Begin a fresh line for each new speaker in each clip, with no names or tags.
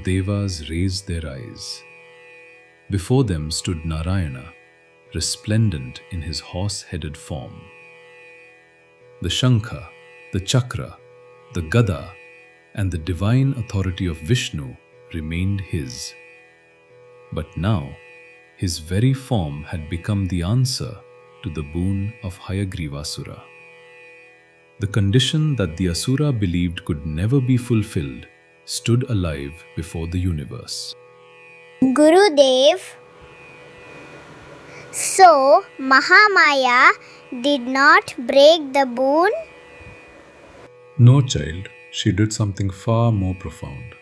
devas raised their eyes. Before them stood Narayana, resplendent in his horse-headed form. The Shankha, the Chakra, the Gada, and the divine authority of Vishnu remained his. But now, his very form had become the answer to the boon of Hayagrīvasura. The condition that the Asura believed could never be fulfilled stood alive before the universe.
Gurudev, so Mahamaya did not break the boon?
No, child, she did something far more profound.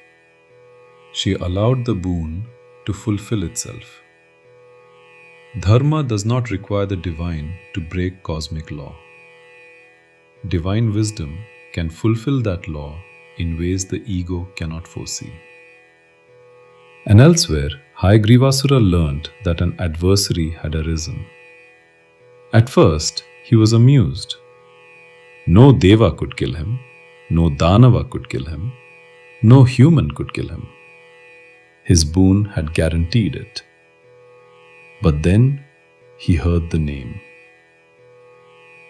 She allowed the boon to fulfill itself. Dharma does not require the divine to break cosmic law. Divine wisdom can fulfill that law in ways the ego cannot foresee. And elsewhere, Hayagrīvasura learnt that an adversary had arisen. At first, he was amused. No deva could kill him, no danava could kill him, no human could kill him. His boon had guaranteed it. But then he heard the name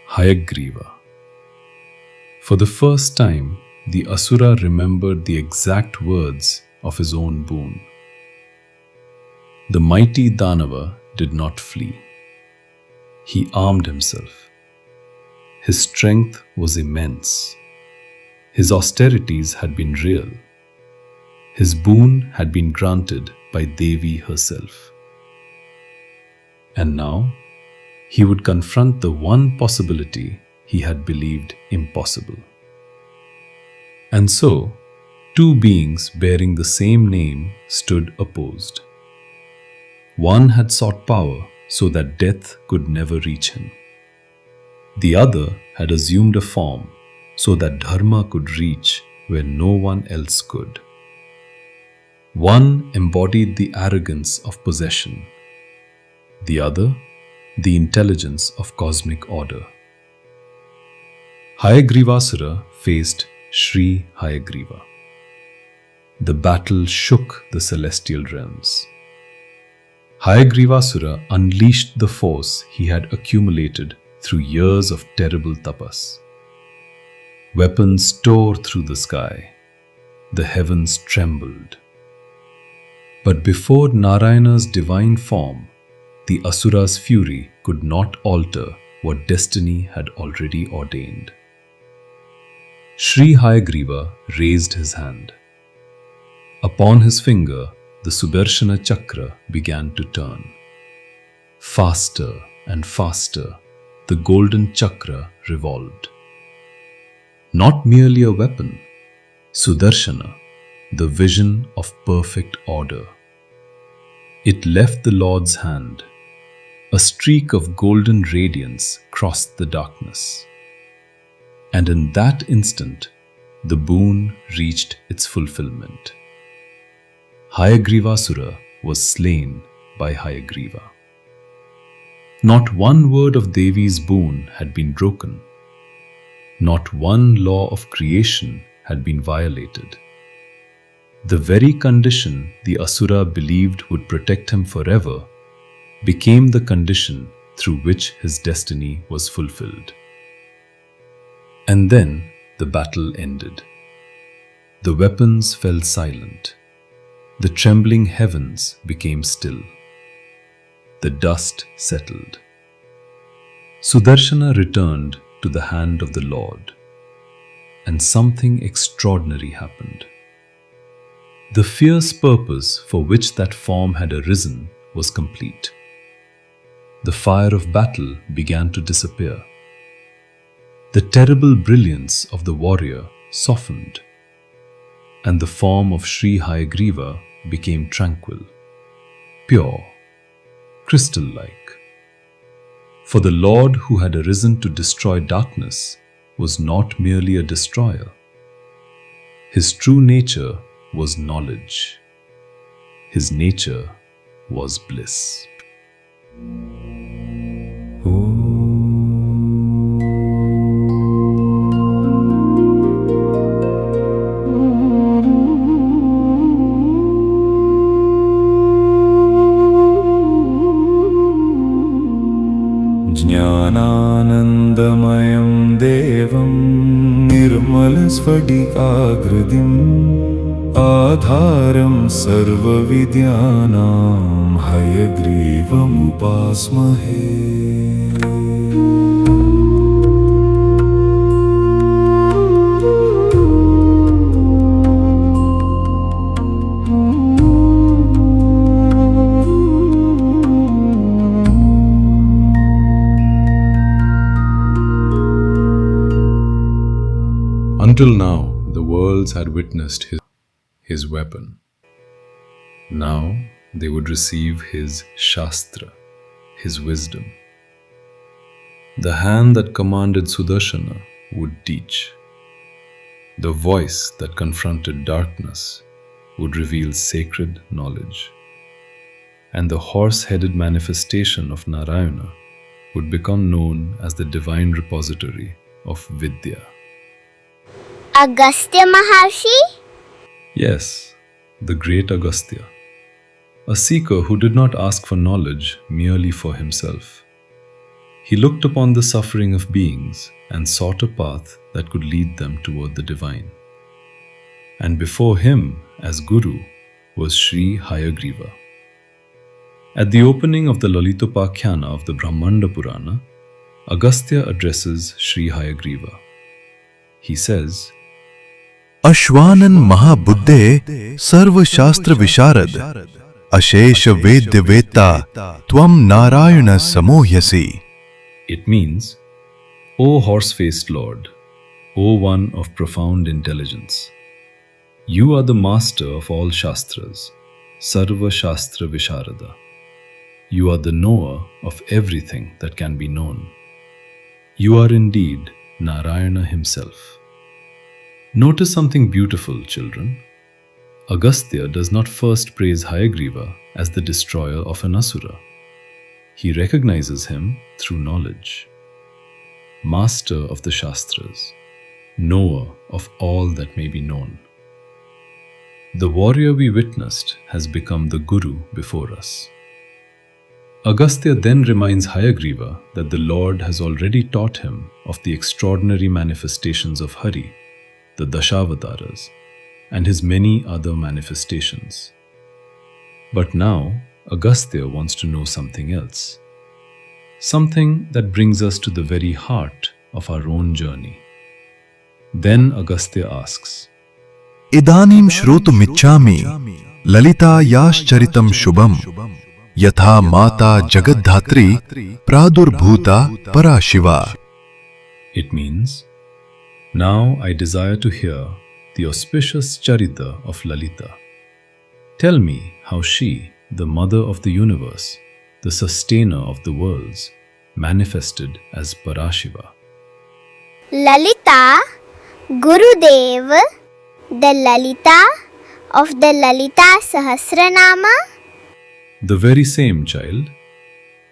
Hayagriva. For the first time, the Asura remembered the exact words of his own boon. The mighty Danava did not flee. He armed himself. His strength was immense. His austerities had been real. His boon had been granted by Devi herself. And now, he would confront the one possibility he had believed impossible. And so, two beings bearing the same name stood opposed. One had sought power so that death could never reach him. The other had assumed a form so that dharma could reach where no one else could. One embodied the arrogance of possession, the other, the intelligence of cosmic order. Hayagrīvasura faced Śrī Hayagriva. The battle shook the celestial realms. Hayagrīvasura unleashed the force he had accumulated through years of terrible tapas. Weapons tore through the sky. The heavens trembled. But before Narayana's divine form, the Asura's fury could not alter what destiny had already ordained. Śrī Hayagriva raised his hand. Upon his finger, the Sudarshana Chakra began to turn. Faster and faster, the golden chakra revolved. Not merely a weapon, Sudarshana, the vision of perfect order. It left the Lord's hand. A streak of golden radiance crossed the darkness. And in that instant, the boon reached its fulfillment. Hayagrīvasura was slain by Hayagriva. Not one word of Devi's boon had been broken. Not one law of creation had been violated. The very condition the Asura believed would protect him forever became the condition through which his destiny was fulfilled. And then the battle ended. The weapons fell silent. The trembling heavens became still. The dust settled. Sudarshana returned to the hand of the Lord, and something extraordinary happened. The fierce purpose for which that form had arisen was complete. The fire of battle began to disappear. The terrible brilliance of the warrior softened, and the form of Śrī Hayagriva became tranquil, pure, crystal-like. For the Lord who had arisen to destroy darkness was not merely a destroyer. His true nature was knowledge. His nature was bliss.
स्फटिकाकृतिम् आधारं सर्वविद्यानां हयग्रीवमुपास्महे।
Until now, the worlds had witnessed his weapon. Now they would receive his Shastra, his wisdom. The hand that commanded Sudarshana would teach. The voice that confronted darkness would reveal sacred knowledge. And the horse-headed manifestation of Narayana would become known as the divine repository of Vidya.
Agastya Maharṣi?
Yes, the great Agastya, a seeker who did not ask for knowledge merely for himself. He looked upon the suffering of beings and sought a path that could lead them toward the divine. And before him, as Guru, was Śrī Hayagriva. At the opening of the Lalitopakhana of the Brahmanda Purana, Agastya addresses Śrī Hayagriva. He says,
अश्वानन Mahabuddhe सर्वशास्त्र विशारद अशेष वेद्य वेत्ता त्वं Narayan समोह्यसि.
It means, O horse-faced Lord, O one of profound intelligence, you are the master of all Shastras, Sarva Shastra Visharada. You are the knower of everything that can be known. You are indeed Narayana himself. Notice something beautiful, children. Agastya does not first praise Hayagriva as the destroyer of an asura. He recognizes him through knowledge. Master of the Shastras, knower of all that may be known. The warrior we witnessed has become the Guru before us. Agastya then reminds Hayagriva that the Lord has already taught him of the extraordinary manifestations of Hari, the Dashāvataras, and his many other manifestations. But now, Agastya wants to know something else. Something that brings us to the very heart of our own journey. Then Agastya asks,
इदानीं श्रोतुमिच्छामि ललितायाश्चरितं शुभं यथा माता जगद्धात्री प्रादुर्भूता पराशिवा.
It means, now I desire to hear the auspicious charita of Lalita. Tell me how she, the mother of the universe, the sustainer of the worlds, manifested as Parashiva.
Lalita, Gurudev, the Lalita of the Lalitā Sahasranama?
The very same, child.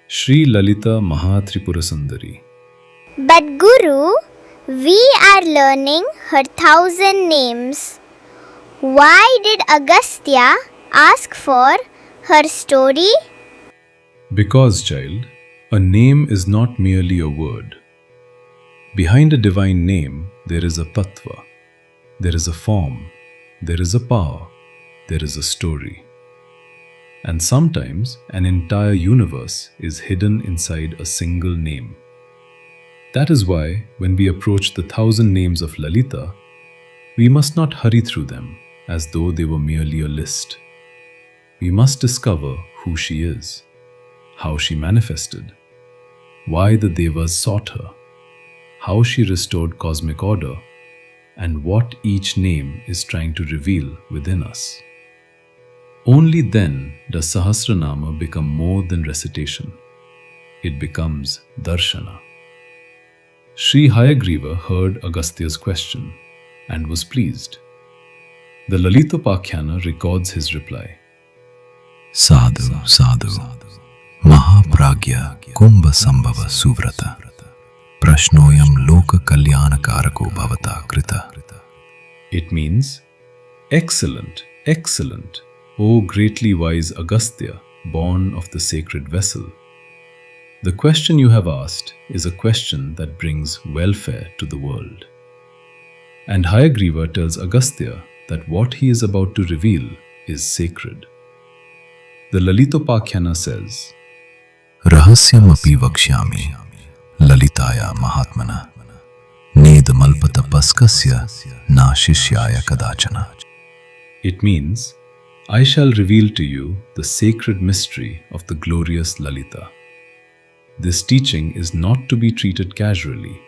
Śrī Lalitā Mahatripurasundari.
But Guru, we are learning her 1,000 names. Why did Agastya ask for her story?
Because, child, a name is not merely a word. Behind a divine name, there is a tattva, there is a form, there is a power, there is a story. And sometimes an entire universe is hidden inside a single name. That is why, when we approach the 1,000 names of Lalita, we must not hurry through them as though they were merely a list. We must discover who she is, how she manifested, why the Devas sought her, how she restored cosmic order, and what each name is trying to reveal within us. Only then does Sahasranama become more than recitation. It becomes darshana. Śrī Hayagriva heard Agastya's question and was pleased. The Lalitopakhana records his reply.
Sadhu, sadhu, mahapragya kumbha sambhava suvrata, prashnoyam loka kalyanakarako bhavata krita.
It means, excellent, excellent, O greatly wise Agastya, born of the sacred vessel. The question you have asked is a question that brings welfare to the world. And Hayagriva tells Agastya that what he is about to reveal is sacred. The Lalitopakhyanā says,
Rahasyam api vakshyami Lalitaya Mahatmana Nedamalpata paskasya na Śiṣyāya kadachana.
It means, I shall reveal to you the sacred mystery of the glorious Lalita. This teaching is not to be treated casually,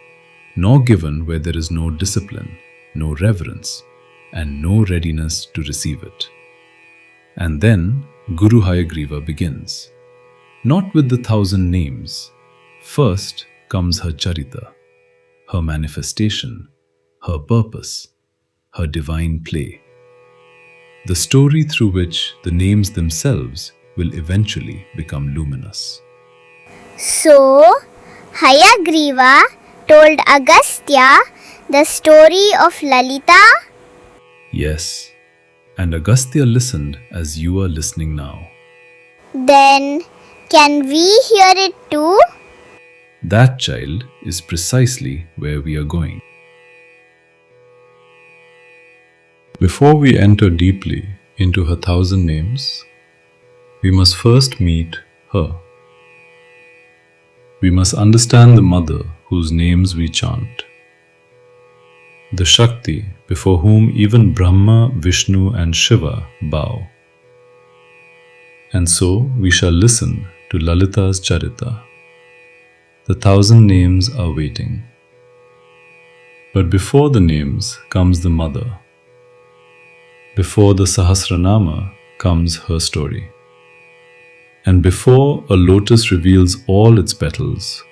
nor given where there is no discipline, no reverence, and no readiness to receive it. And then Guru Hayagriva begins, not with the 1,000 names. First comes her charita, her manifestation, her purpose, her divine play. The story through which the names themselves will eventually become luminous.
So, Hayagriva told Agastya the story of Lalita?
Yes, and Agastya listened as you are listening now.
Then, can we hear it too?
That, child, is precisely where we are going. Before we enter deeply into her 1,000 names, we must first meet her. We must understand the mother whose names we chant, the Shakti before whom even Brahma, Vishnu and Shiva bow. And so we shall listen to Lalita's Charita. The 1,000 names are waiting. But before the names comes the mother. Before the Sahasranama comes her story. And before a lotus reveals all its petals,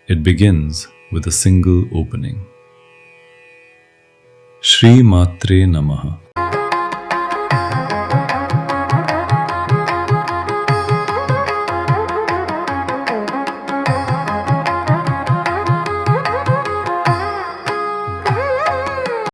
it begins with a single opening. Shri Matre Namaha.